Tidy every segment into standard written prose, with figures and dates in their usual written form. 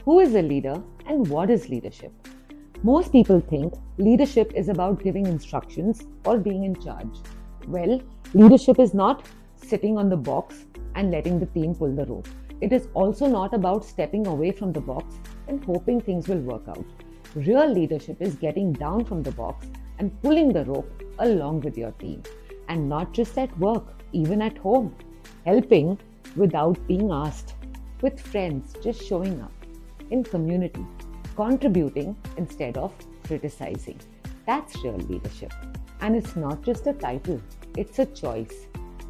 Who is a leader and what is leadership? Most people think leadership is about giving instructions or being in charge. Well, leadership is not sitting on the box and letting the team pull the rope. It is also not about stepping away from the box and hoping things will work out. Real leadership is getting down from the box and pulling the rope along with your team. And not just at work, even at home. Helping without being asked. With friends, just showing up. In community, contributing instead of criticizing. That's real leadership. And it's not just a title, it's a choice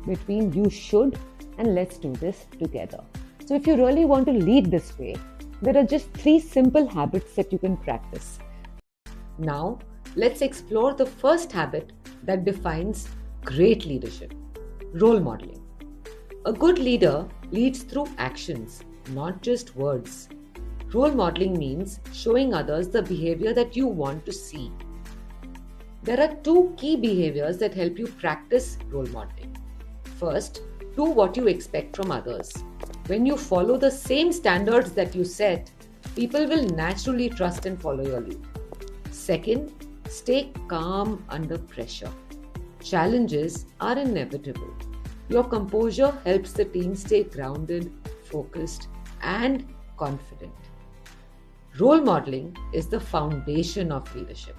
between you should and let's do this together. So if you really want to lead this way, there are just 3 simple habits that you can practice. Now, let's explore the first habit that defines great leadership: role modeling. A good leader leads through actions, not just words. Role modeling means showing others the behavior that you want to see. There are 2 key behaviors that help you practice role modeling. First, do what you expect from others. When you follow the same standards that you set, people will naturally trust and follow your lead. Second, stay calm under pressure. Challenges are inevitable. Your composure helps the team stay grounded, focused, and confident. Role modeling is the foundation of leadership.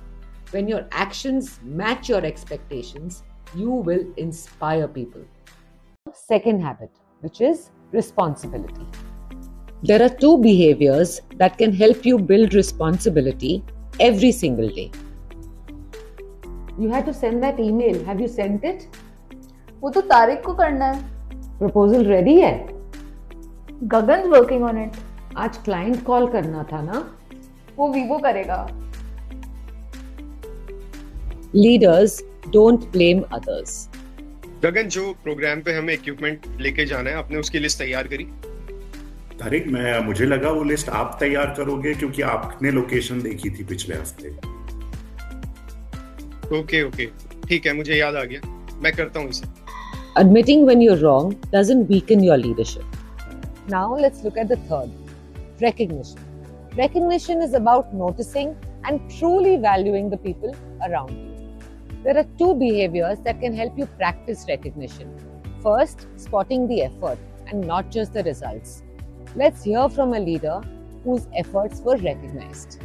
When your actions match your expectations, you will inspire people. Second habit, which is responsibility. There are 2 behaviors that can help you build responsibility every single day. You had to send that email. Have you sent it? वो तो तारिक को करना है. Proposal ready है? गगन working on it. आज client call करना था ना? वो वीवो करेगा. Leaders don't blame others. गगन, जो प्रोग्राम पे हमें इक्विपमेंट लेके जाना है, आपने उसकी लिस्ट तैयार करी? तारिक, मुझे लगा वो लिस्ट आप तैयार करोगे क्योंकि आपने लोकेशन देखी थी पिछले हफ्ते. ओके, ठीक है, मुझे याद आ गया. मैं करता हूँ इसे. Admitting when you're wrong doesn't weaken your leadership. Now let's look at the third, recognition. Recognition is about noticing and truly valuing the people around you. There are 2 behaviors that can help you practice recognition. First, spotting the effort and not just the results. Let's hear from a leader whose efforts were recognized.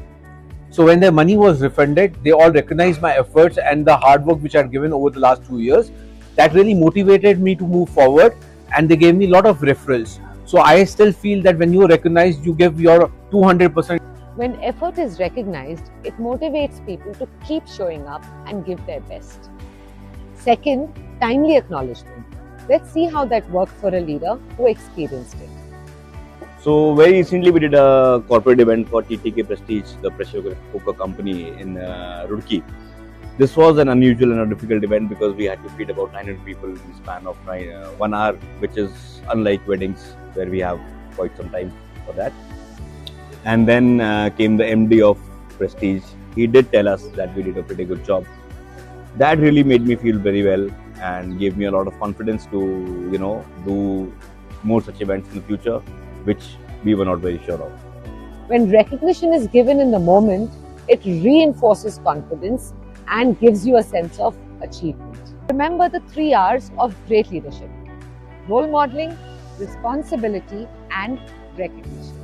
So when their money was refunded, they all recognized my efforts and the hard work which I had given over the last 2 years. That really motivated me to move forward, and they gave me a lot of referrals. So I still feel that when you are recognized, you give your 200%. When effort is recognized, it motivates people to keep showing up and give their best. Second, timely acknowledgement. Let's see how that worked for a leader who experienced it. So very recently we did a corporate event for TTK Prestige, the pressure cooker company in Roorkee. This was an unusual and a difficult event because we had to feed about 900 people in the span of 1 hour, which is unlike weddings where we have quite some time for that. And then came the MD of Prestige. He did tell us that we did a pretty good job. That really made me feel very well and gave me a lot of confidence to, do more such events in the future, which we were not very sure of. When recognition is given in the moment, it reinforces confidence and gives you a sense of achievement. Remember the 3 R's of great leadership: role modeling, responsibility, and recognition.